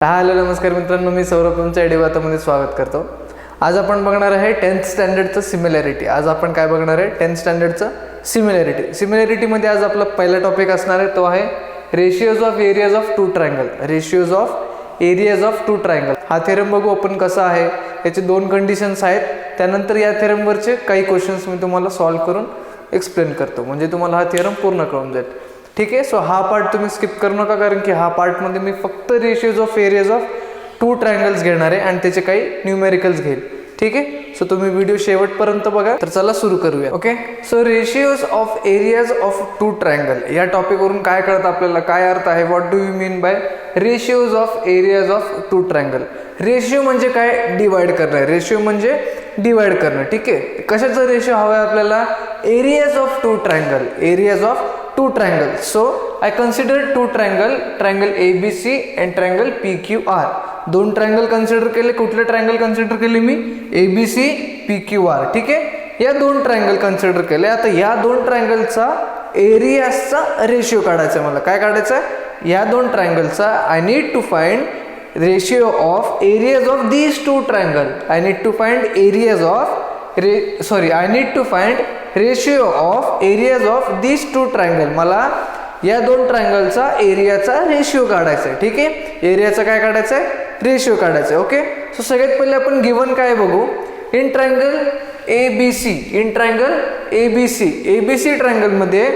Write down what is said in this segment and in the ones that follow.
Hello नमस्कार मित्रांनो, मी सौरभ तुमच्या एडिवातामध्ये स्वागत करतो. आज आपण बघणार आहे 10th स्टँडर्डचं सिमिलॅरिटी. आज आपण काय बघणार आहे? 10th स्टँडर्डचं similarity. सिमिलॅरिटीमध्ये आज आपला पहिला टॉपिक असणार आहे तो आहे ratios of areas of two triangle. Ratios of areas of two triangle हा थेरम बघू आपण कसा आहे. याचे दोन कंडिशन्स आहेत. त्यानंतर या थेरमवरचे काही क्वेश्चन्स मी तुम्हाला सॉल्व्ह करून एक्सप्लेन करतो, म्हणजे तुम्हाला हा थेरम पूर्ण कळून जाईल. ठीक आहे. सो हा पार्ट तुम्ही स्किप करू नका, कारण की हा पार्टमध्ये मी फक्त ratios of areas of two triangles घेणार आहे आणि त्याचे काही न्यूमेरिकल्स घेईल. ठीक आहे. सो तुम्ही व्हिडिओ शेवटपर्यंत बघा. तर चला सुरू करूया. Okay. So ratios of areas of two triangle या टॉपिकवरून काय कळतं आपल्याला, काय अर्थ आहे, what do you mean by ratios of areas of two triangle. Ratio म्हणजे काय? डिवाइड करणं. रेशियो म्हणजे डिवाइड करणं. ठीक आहे. कशाचं रेशियो हवं आहे आपल्याला? Areas of two triangle. Areas of two triangle. So I consider two triangle ABC and triangle PQR. दोन ट्रायंगल कन्सिडर केले. कुठले ट्रायंगल कन्सिडर केले मी? ABC PQR. ठीक आहे. या दोन ट्रायंगल कन्सिडर केले. आता या दोन ट्रायंगलचा एरियाजचा रेशिओ काढायचा मला. काय काढायचा? या दोन ट्रायंगलचा I need to find ratio of areas of these two triangle. I need to find areas of I need to find ratio of areas of this two triangle. मला या दोन ट्रायंगलचा एरियाचा रेशिओ काढायचा आहे. ठीक आहे. एरियाचा काय काढायचा आहे? रेशिओ काढायचा आहे. ओके. सो सगळ्यात पहिले आपण गिवन काय बघू. In triangle ABC. In triangle ABC. ABC ट्रायंगलमध्ये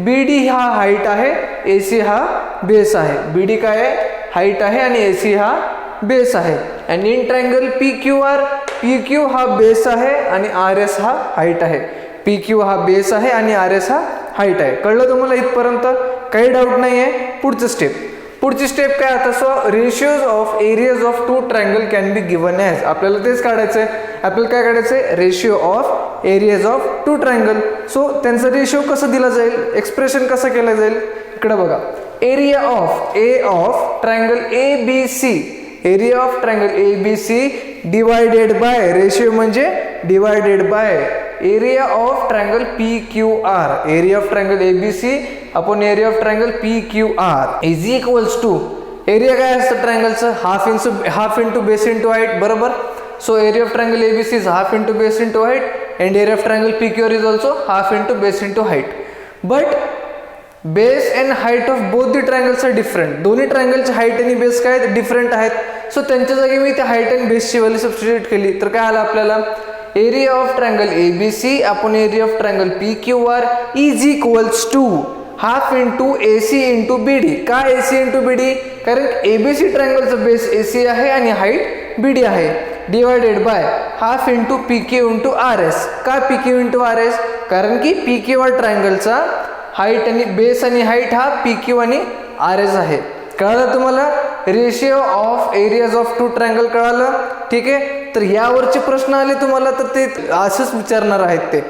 BD हा हाईट आहे, AC हा बेस आहे. BD काय आहे? हाईट आहे आणि AC हा बेस आहे. आणि इन ट्रायंगल PQR, PQ हा बेस आहे आणि RS हा हाईट आहे. PQ हा बेस आहे आणि RS हा हाईट आहे. कळलं तुम्हाला इथपर्यंत? काही डाऊट नाही आहे. पुढची स्टेप काय आता? So ratios of areas of two triangle can be given as. आपल्याला तेच काढायचं आहे. आपल्याला काय काढायचं आहे? Ratio of areas of two triangle. So त्यांचा रेशिओ कसं दिला जाईल, एक्सप्रेशन कसं केलं जाईल? इकडे बघा. Area of triangle ABC. Area of triangle ABC divided by, ratio म्हणजे divided by area of triangle PQR. Area of triangle ABC upon area of triangle PQR is equals to, area काय असतं ट्रायंगलचं? Half into base into height. बरोबर. So area of triangle ABC is half into base into height and area of triangle PQR is also half into base into height. But base and height of both the triangles are different. दोन्ही ट्रायंगलचे height आणि base काय different आहेत. So त्यांच्या जागी मी त्या height and बेसची व्हॅल्यू सबस्टिट्यूट केली तर काय आलं आपल्याला? Area of triangle ABC upon area of triangle PQR is equals to half into AC into BD. का AC इंटू BD? कारण ABC ट्रायंगलचं बेस AC आहे आणि हाईट BD आहे. Divided by half into PQ into RS. का PQ into RS? कारण की PQR ट्रायंगलचा हाईट आणि बेस आणि हाईट हा PQ आणि RS आहे. कळलं तुम्हाला? Ratio of areas of two triangle कळालं. ठीक आहे. तर यावरचे प्रश्न आले तुम्हाला तर ते असंच विचारणार आहेत. ते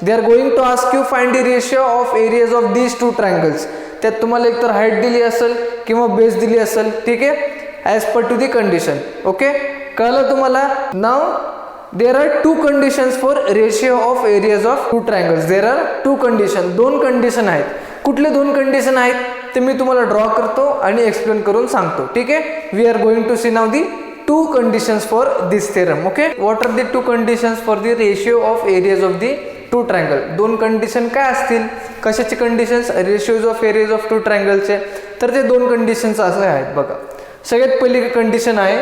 they are going to ask you find the ratio of areas of these two triangles. त्यात तुम्हाला एकतर हाईट दिली असेल किंवा बेस दिली असेल. ठीक आहे. As per to the condition. Okay. कळलं तुम्हाला? Now there are two conditions for ratio of areas of two triangles. There are two condition. दोन कंडिशन आहेत. कुठले दोन कंडिशन आहेत ते मी तुम्हाला ड्रॉ करतो आणि एक्सप्लेन करून सांगतो. ठीक आहे. We are going to see now the two conditions for this theorem. Okay. What are the two conditions for the ratio of areas of the two triangle. दोन कंडिशन काय असतील? कशाचे conditions? Ratios of areas of two ट्रायंगलचे. तर ते दोन conditions असे आहेत बघा. सगळ्यात पहिली कंडिशन आहे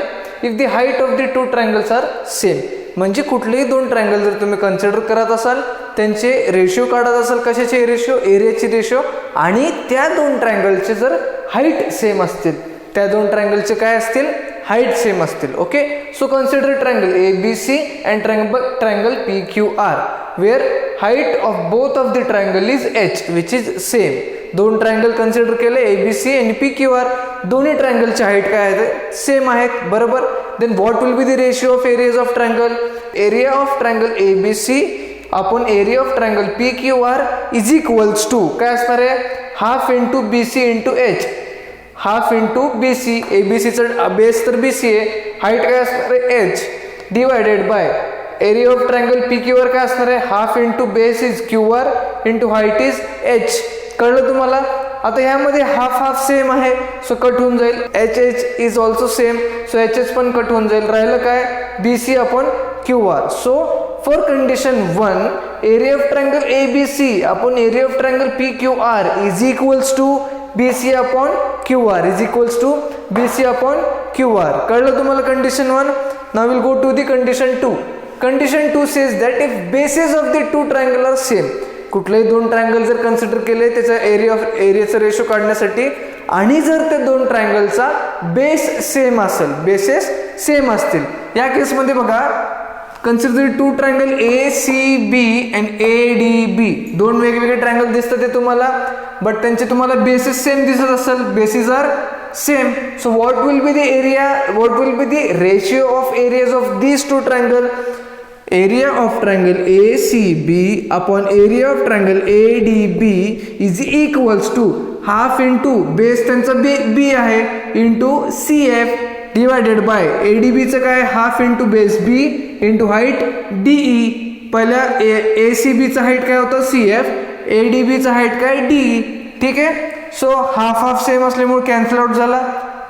if the height of the two triangles are same. म्हणजे कुठलेही दोन ट्रायंगल जर तुम्ही कन्सिडर करत असाल, त्यांचे रेशिओ काढत असाल. कशाचे रेशिओ? एरियाचे रेशिओ. आणि त्या दोन ट्रायंगलचे जर हाईट सेम असतील, त्या दोन ट्रायंगलचे काय असतील? हाईट सेम असतील. Okay. So consider triangle ABC and triangle PQR where height of both of the triangle is H which is same. दोन ट्रायंगल कन्सिडर केले ABC आणि PQR. दोन्ही ट्रायंगलचे हाईट काय आहेत? सेम आहेत. बरोबर. Then what will be the ratio of areas of triangle? Area of triangle ABC upon area of triangle PQR is equals to काय असणार आहे? Half into BC into H. Half into BC. ABCचा base तर BC आहे. Height काय असणार आहे? H divided by area of triangle PQR काय असणार आहे? Half into base is QR into height is H. कळलं तुम्हाला? आता ह्यामध्ये हाफ हाफ सेम आहे, सो कट होऊन जाईल. H H is also same, so H H पण कट होऊन जाईल. राहिलं काय, B C upon Q R. So for condition 1 area of triangle A B C upon area of triangle P Q R is equals to B C upon Q R is equals to B C upon Q R. कळलं तुम्हाला condition 1. Now will go to the condition 2. Condition 2 says that if basis of the two triangle are same, कुठलेही दोन triangle जर consider केले त्याचा एरियाचा ratio काढण्यासाठी, आणि जर त्या दोन ट्रायंगलचा बेस सेम असेल, बेसेस सेम असतील, या केसमध्ये बघा, consider two triangle A C B and A D B. दोन वेगवेगळे ट्रायंगल दिसतात ते तुम्हाला, बट त्यांचे तुम्हाला बेसिस सेम दिसत असेल, basis are same. So what will be the area, what will be the ratio of areas of these two triangle? Area of triangle ACB upon area of triangle ADB is equals to half into base त्यांचा B आहे into CF divided by ADB चं काय, half into base B into height DE. पहिल्या ACB चा height काय होतं CF, ADB चा height काय DE. ठीक आहे. सो हाफ हाफ सेम असल्यामुळे कॅन्सल आउट झाला,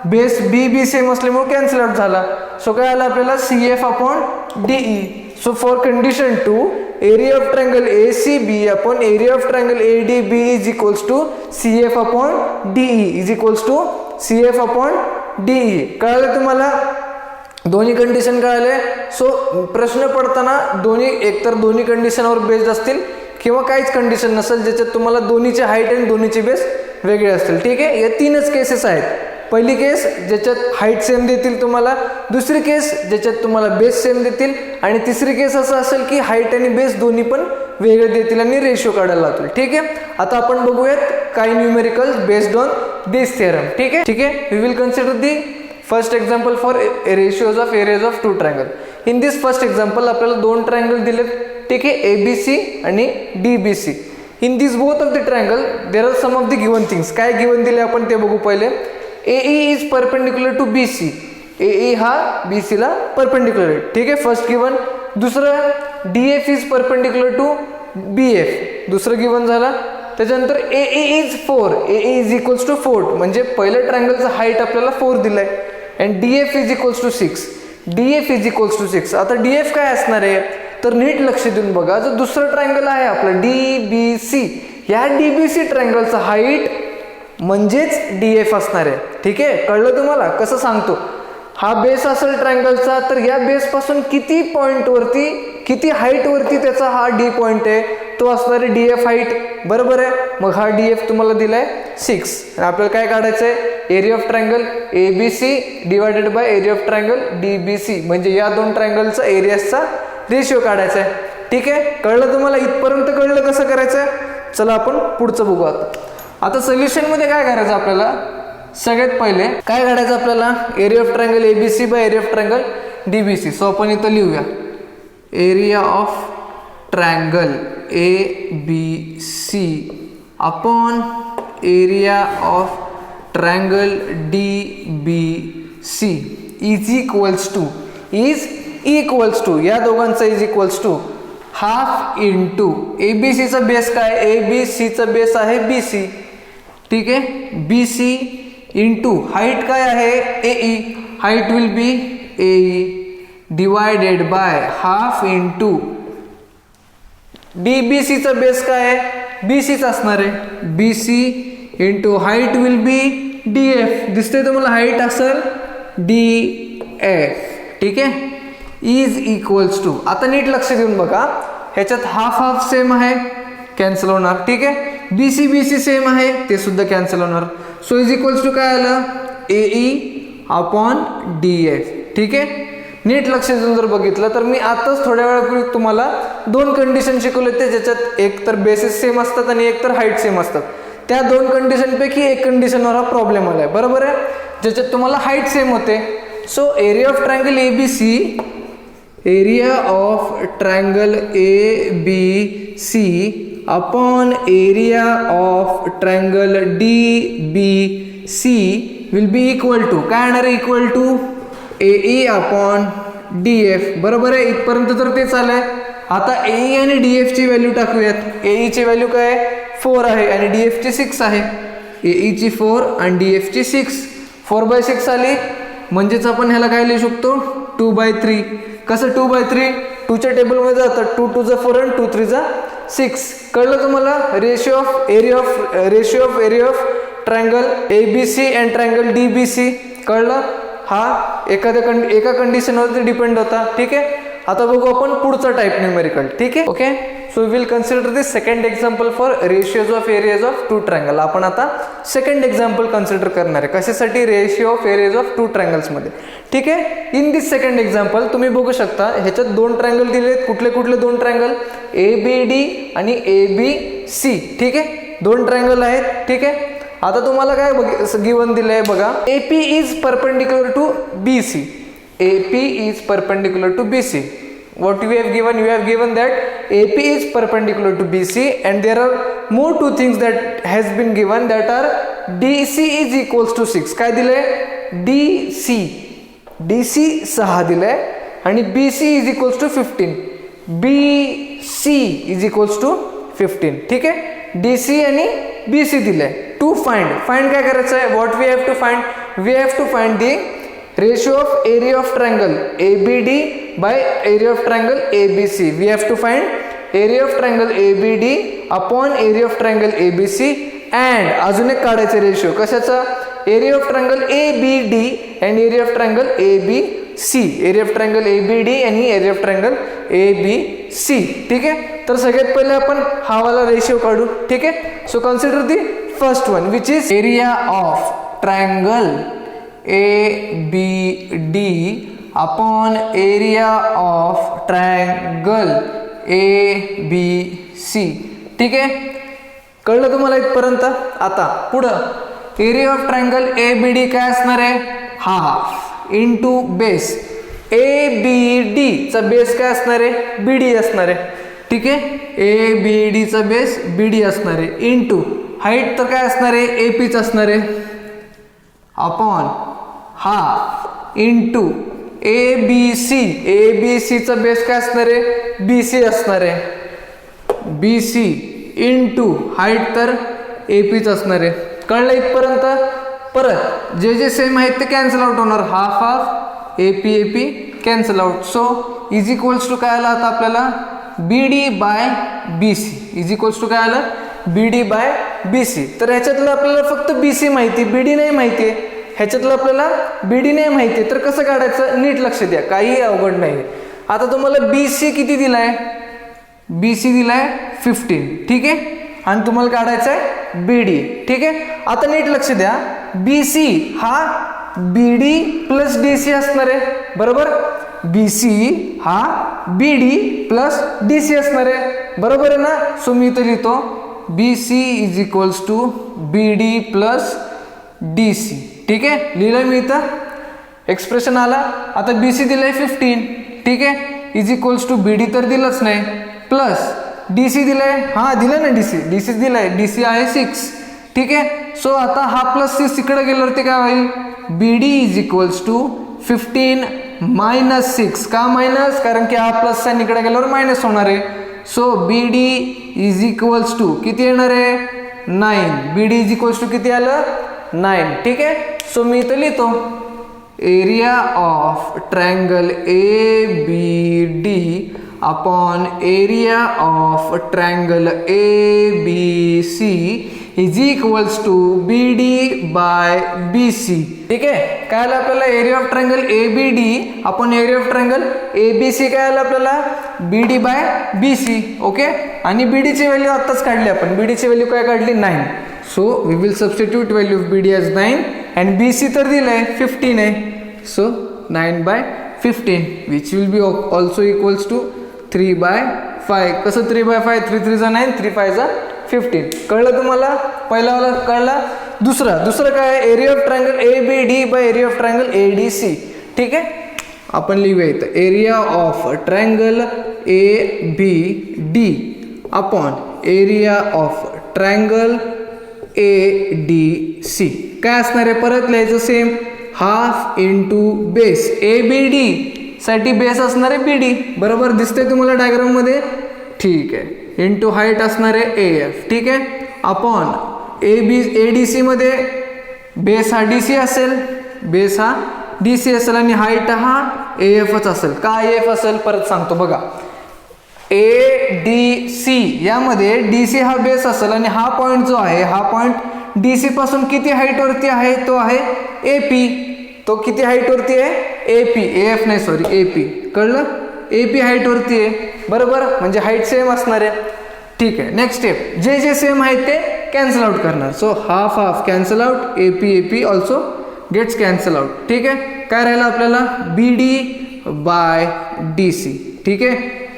बेस बी सेम असल्यामुळे कॅन्सल आउट झाला. सो काय आलं आपल्याला, CF upon DE. So for condition 2, area of triangle ACB upon area of triangle ADB is equals to CF upon DE is equals to CF upon DE. कळलं तुम्हाला? दोन्ही condition कळले. So प्रश्न पडताना दोन्ही एकतर दोन्ही कंडिशनवर बेस्ड असतील किंवा काहीच कंडिशन नसेल ज्याच्यात तुम्हाला दोन्हीचे हाईट आणि दोन्हीचे बेस वेगळे असतील. ठीक आहे. या तीनच केसेस आहेत. पहिली केस ज्याच्यात हाईट सेम देतील तुम्हाला, दुसरी केस ज्याच्यात तुम्हाला बेस सेम देतील, आणि तिसरी केस असं असेल की हाईट आणि बेस दोन्ही पण वेगळे देतील आणि रेशिओ काढायला लावतील. ठीक आहे. आता आपण बघूयात काही numericals based on this theorem. ठीक आहे. ठीक आहे. We will consider the first example for ratios of areas of two triangle. In this first example आपल्याला दोन ट्रायंगल दिलेत. ठीक आहे, ABC आणि DBC. In this both of the triangle there are some of the given things. काय given दिले आपण ते बघू पहिले. AE इज परपेंडिक्युलर टू BC. AE हा BC ला परपेंडिक्युलर आहे. ठीक आहे, फर्स्ट गिवन. दुसरं DF is perpendicular to BF. दुसरं गिवन झाला. त्याच्यानंतर AE is 4. AE is equals to 4, म्हणजे पहिल्या ट्रायंगलचा हाईट आपल्याला 4 दिलाय. And DF is equals to 6. DF is equals to 6. आता DF काय असणार आहे तर नीट लक्ष देऊन बघा. जो दुसरं ट्रायंगल आहे आपलं DBC, या DBC ट्रायंगलचा हाईट म्हणजेच DF असणार आहे. ठीक आहे. कळलं तुम्हाला? कसं सांगतो. हा बेस असेल ट्रायंगलचा, तर या बेस पासून किती पॉइंट वरती, किती हाईट वरती त्याचा हा D पॉइंट आहे, तो असणार आहे DF हाईट. बरोबर आहे. मग हा DF तुम्हाला दिलाय 6. आणि आपल्याला काय काढायचं आहे, area of triangle ABC divided by area of triangle DBC, म्हणजे या दोन ट्रायंगलचा एरियाचा रेशिओ काढायचा आहे. ठीक आहे. कळलं तुम्हाला? इथपर्यंत कळलं कसं करायचं. चला आपण पुढचं बघू. आता सोल्युशन मध्ये काय करायचं आपल्याला, सगळ्यात पहिले काय काढायचं आपल्याला, area of triangle ABC by area of triangle DBC. So आपण इथं लिहूया area of triangle ABC upon area of triangle DBC is equals to या दोघांचा is equals to half into ABCचा बेस काय, ABCचा बेस आहे BC. ठीक आहे. BC इंटू हाईट काय आहे AE, height will be AE divided by half into DBCचा बेस काय आहे BCचा असणार आहे, BC into height will be DF. दिसते तुम्हाला हाईट असेल DF. ठीक आहे. इज इक्वल्स टू, आता नीट लक्ष देऊन बघा, ह्याच्यात हाफ हाफ सेम आहे, कॅन्सल होणार. ठीक आहे. BC सेम आहे, ते सुद्धा कॅन्सल होणार. सो इज इक्वल्स टू काय आलं, AE अपॉन DF. ठीक आहे. नीट लक्ष देऊन जर बघितलं तर मी आताच थोड्या वेळापूर्वी तुम्हाला दोन कंडिशन शिकवले ते, ज्याच्यात एक तर बेसिस सेम असतात आणि एक तर हाईट सेम असतात. त्या दोन कंडिशनपैकी एक कंडिशनवर हा प्रॉब्लेम आलाय. बरोबर आहे, ज्याच्यात तुम्हाला हाईट सेम होते. So area of triangle ABC, area of triangle ABC upon area of triangle DBC will be equal to काय येणार आहे, equal to AE upon DF. बरोबर आहे. इथपर्यंत तर तेच आलंय. आता AE आणि DF ची व्हॅल्यू टाकूयात. AE ची व्हॅल्यू काय 4 आहे आणि DF ची 6 आहे. AEची 4 आणि DFची 6. 4/6 आली म्हणजेच आपण ह्याला काय लिहू शकतो 2/3. कसं 2/3? 2च्या टेबलमध्ये जातं 2 2 जा 4 आणि 2 3 जा 6. कळलं तुम्हाला? Ratio of area of triangle ABC and triangle DBC. कळलं? हा एका कंडिशनवरती डिपेंड होता. ठीक आहे. आता बघू आपण पुढचा टाइप न्यूमेरिकल. ठीक आहे. Okay. So we will consider this second example for ratios of areas of 2 triangle. आपण आता सेकंड एक्झाम्पल कन्सिडर करणार आहे. कशासाठी? रेशिओ ऑफ एरियाज ऑफ 2 ट्रायंगल्समध्ये. ठीक आहे. इन दिस सेकंड एक्झाम्पल तुम्ही बघू शकता ह्याच्यात 2 ट्रायंगल दिले आहेत. कुठले 2 ट्रायंगल? ABD आणि ABC. ठीक आहे. 2 ट्रायंगल आहेत. ठीक आहे. आता तुम्हाला काय गिवन दिलंय बघा. AP is perpendicular to BC. AP is perpendicular to BC. What you have given? You have given that AP is perpendicular to BC and there are more 2 things that has been given that are DC is equals to 6. काय दिलंय? DC 6 दिलंय आणि BC is equals to 15. BC is equals to 15. ठीक आहे. DC आणि BC दिलंय. To find काय करायचं आहे? What we have to find? We have to find the ratio of area of triangle ABD by area of triangle ABC. We have to find area of triangle ABD upon area of triangle ABC and अजून एक काढायचं ratio. कशाचा? Area of triangle ABD and area of triangle ABC. Area of triangle ABD आणि area of triangle ABC. ठीक आहे. तर सगळ्यात पहिले आपण हा वाला रेशिओ काढू. ठीक आहे. So consider the first one which is area of triangle ABD upon area of triangle ABC. ठीक आहे. कळलं तुम्हाला इथपर्यंत? आता पुढं एरिया ऑफ ट्रायंगल ABD काय असणार आहे? Half into base. ABD चा बेस काय असणार आहे? BD असणार आहे. ठीक आहे. ABD चा बेस BD असणार आहे इंटू हाईट तर काय असणार आहे? APच असणार आहे अपॉन हाफ इंटू ABC चा बेस काय असणार आहे? BC असणार आहे. BC इंटू हाईट तर APच असणार आहे. कळलं इथपर्यंत? परत जे सेम आहेत ते कॅन्सल आउट होणार. Half AP cancel out. So is equals to काय आला आता आपल्याला? BD by BC is equals to काय आलं? BD by BC. तर ह्याच्यातलं आपल्याला फक्त BC माहिती, BD नाही माहिती आहे. ह्याच्यातलं आपल्याला BD नाही माहिती आहे. तर कसं काढायचं? नीट लक्ष द्या, काही अवघड नाही. आता तुम्हाला BC किती दिलाय? BC दिलाय 15. ठीक आहे. आणि तुम्हाला काढायचं आहे BD. ठीक आहे. आता नीट लक्ष द्या. BC हा BD प्लस DC असणार आहे. बरोबर? BC हा BD प्लस DC असणार आहे. बरोबर आहे ना? सो मी इथं लिहितो BC is equals to BD plus DC. ठीक आहे. लिहिलं मी इथं. एक्सप्रेशन आला. आता BC दिलंय 15. ठीक आहे. इज इक्वल्स टू BD तर दिलंच नाही. प्लस DC दिलंय. हा दिलंय ना DC दिलंय. DC आहे 6. ठीक आहे. सो आता हा प्लस 6 इकडे गेल्यावरती काय होईल? BD is equals to 15 minus 6. का मायनस? कारण की हा प्लस साइन इकडे गेल्यावर मायनस होणार आहे. So BD is equals to किती येणार आहे? 9. BD इज इक्वल्स टू किती आलं? 9. ठीक आहे. सो मी इथं लिहितो area of triangle ABD upon area of triangle ABC is equals to BD by BC. ठीक आहे. काय आलं आपल्याला? Area of triangle ABD upon area of triangle ABC काय आलं आपल्याला? BD by BC. ओके. आणि BD ची व्हॅल्यू आत्ताच काढली आपण. BD ची व्हॅल्यू काय काढली? 9. So we will substitute value of BD as 9 and BC तर दिलंय 15 आहे. सो 9/15 which will be also equals to 3/5. कसं 3/5? 3 3 जा 9, 3 5 जा 15. कळलं तुम्हाला? पहिला वाला कळला. दुसरं काय? Area of triangle ABD by area of triangle ADC. ठीक आहे. आपण लिहूया इथं area of triangle ABD upon area of triangle ADC. काय असणार आहे? परत लिहायचं same. Half into base. ABD साठी बेस असणार आहे BD. बरोबर दिसतंय तुम्हाला डायग्राम मध्ये? ठीक आहे. इंटू हाईट असणार आहे AF. ठीक आहे. अपॉन ADC मध्ये बेस हा DC असेल, बेस हा DC असेल आणि हाईट हा AFच असेल. का AF असेल परत सांगतो बघा. ADC यामध्ये DC हा बेस असेल आणि हा पॉइंट जो आहे, हा पॉइंट DC पासून किती हाईट वरती आहे, तो आहे AP. तो किती हाईट वरती आहे, AP, AF नाही सॉरी AP. कळलं, AP हाईट वरती आहे बरोबर, म्हणजे हाईट सेम असणार आहे. ठीक आहे, नेक्स्ट स्टेप, जे जे सेम आहेत ते कॅन्सल आउट करणार. So half half cancel out, AP also gets cancel out. ठीक आहे, काय राहिलं आपल्याला, BD बाय DC. ठीक आहे,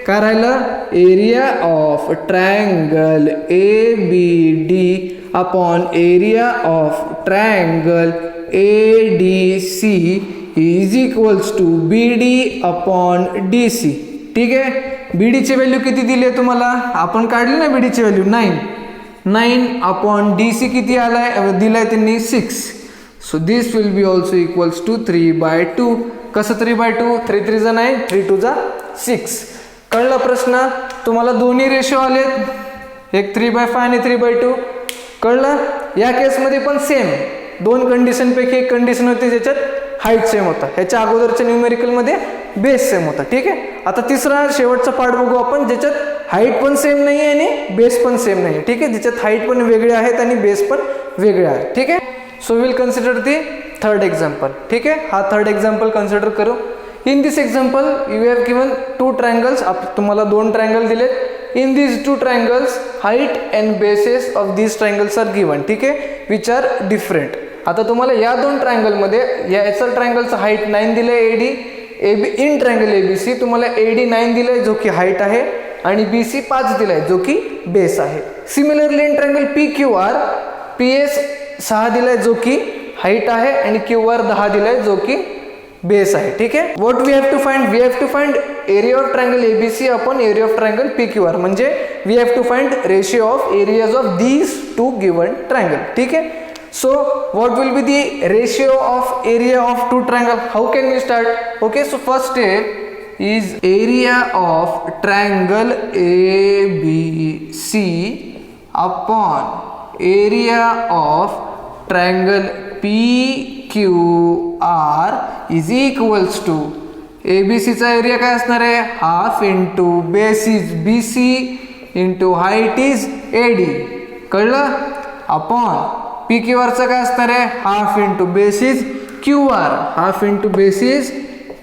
काय राहिलं, area of triangle ABD upon area of triangle ADC is equals to BD upon DC. ठीक आहे, BD ची व्हॅल्यू किती दिली आहे तुम्हाला, आपण काढली ना BD ची व्हॅल्यू 9 अपॉन DC किती आलाय दिलाय त्यांनी 6. So this will be also equals to 3/2. कसं 3/2, 3 3 जा 9, 3 2 जा 6. कळलं प्रश्न, तुम्हाला दोन्ही रेशो आलेत, एक 3/5 आणि 3/2. कळलं, या केसमध्ये पण सेम दोन कंडिशन पैकी एक कंडिशन होती ज्याच्यात हाईट सेम होता, ह्याच्या अगोदरच्या न्यूमेरिकल मध्ये बेस सेम होता. ठीक आहे, आता तिसरा शेवटचा पार्ट बघू आपण, ज्याच्यात हाईट पण सेम नाही आहे आणि बेस पण सेम नाही आहे. ठीक आहे, ज्याच्यात हाईट पण वेगळे आहेत आणि बेस पण वेगळे आहेत. ठीक आहे, so will consider the third example. ठीक आहे, हा थर्ड एक्झाम्पल कन्सिडर करू. In this example you have given 2 triangles. तुम्हाला 2 ट्रायंगल दिलेत. In these 2 triangles height and bases of these triangles are given. ठीक आहे, विच आर डिफरंट. आता तुम्हाला या 2 ट्रायंगल मध्ये याचा ट्रायंगलचा हाईट 9 दिलंय AD, इन ट्रायंगल ABC तुम्हाला AD 9 दिलंय जो की हाईट आहे आणि BC 5 दिलाय जो की बेस आहे. Similarly in triangle PQR PS 6 दिलाय जो की हाईट आहे आणि QR 10 दिलाय जो की बेस आहे. ठीक आहे, what we have to find, we have to find area of triangle ABC upon area of triangle PQR. म्हणजे we have to find ratio of areas of these 2 given triangle. ठीक आहे, so what will be the ratio of area of 2 triangle? How can we start? Okay, so first step is area of triangle ABC upon area of triangle PQR is equals to ABC चा area काय असणार आहे, half into base is BC into height is AD. कळलं, upon PQR चा काय असणार आहे, half into base is QR, half into base is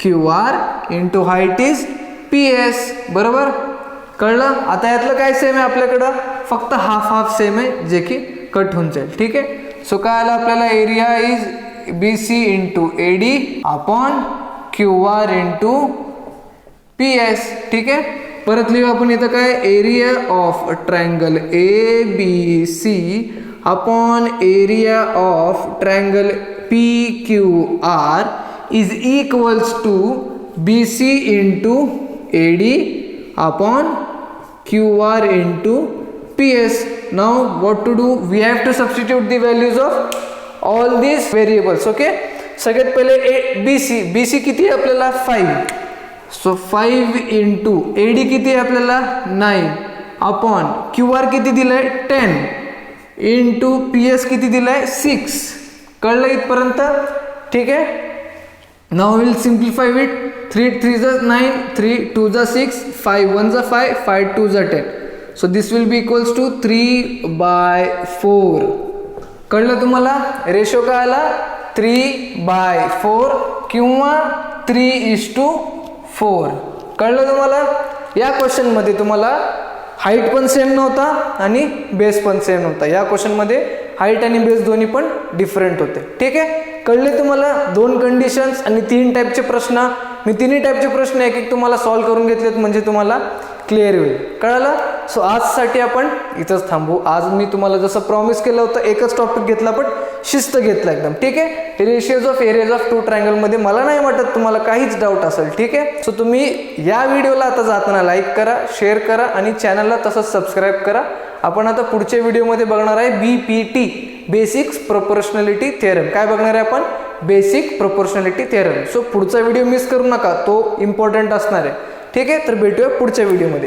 QR into height is PS. बरोबर, कळलं. आता यातलं काय सेम आहे आपल्याकडं, फक्त हाफ हाफ सेम आहे जे की कट होऊन जाईल. ठीक आहे, सो काय आलं आपल्याला, area is BC into AD upon QR into PS. ठीक आहे, परत लिहू आपण इथं काय, area of triangle ABC upon area of triangle PQR is equals to BC into AD upon QR into PS. Now what to do, we have to substitute the values of all these variables. Okay, सगळ्यात पहिले BC किती आहे आपल्याला 5. So 5 into AD किती आहे आपल्याला 9 upon QR किती दिलंय 10 इंटू PS किती दिलाय 6. कळलं इथपर्यंत. ठीक आहे, नाउ विल सिम्प्लिफाय इट. 3 3 जा 9, 3 2 जा 6, 5 1 जा 5, 5 2 जा 10. So this will be equals to 3/4. कळलं तुम्हाला, रेशो काय आला 3/4 किंवा 3:4. कळलं तुम्हाला. या क्वेश्चन मध्ये तुम्हाला हाईट पण सेम नव्हता आणि बेस पण सेम नव्हता. या क्वेश्चन मध्ये हाईट आणि बेस दोन्ही पण डिफरंट होते. ठीक आहे, कळले तुम्हाला 2 कंडिशन्स आणि 3 टाईपचे प्रश्न. मी तिन्ही टाईपचे प्रश्न एक एक तुम्हाला सॉल्व्ह करून घेतलेत म्हणजे तुम्हाला क्लिअर होईल. कळालं. सो आजसाठी आपण इथंच थांबू. आज मी तुम्हाला जसं प्रॉमिस केलं होतं एकच टॉपिक घेतला पण शिस्त घेतला एकदम. ठीक आहे, ratios of areas of 2 triangle मध्ये मला नाही वाटत तुम्हाला काहीच डाऊट असेल. ठीक आहे, सो तुम्ही या व्हिडिओला आता जाताना लाईक करा, शेअर करा आणि चॅनलला तसंच सबस्क्राईब करा. आपण आता पुढच्या व्हिडिओमध्ये बघणार आहे BPT बेसिक्स प्रोपोर्शनॅलिटी थेरम. काय बघणार आहे आपण, बेसिक प्रोपोर्शनॅलिटी थेरम. सो पुढचा व्हिडिओ मिस करू नका, तो इम्पॉर्टंट असणार आहे. ठीक आहे, तर भेटूया पुढच्या व्हिडिओमध्ये.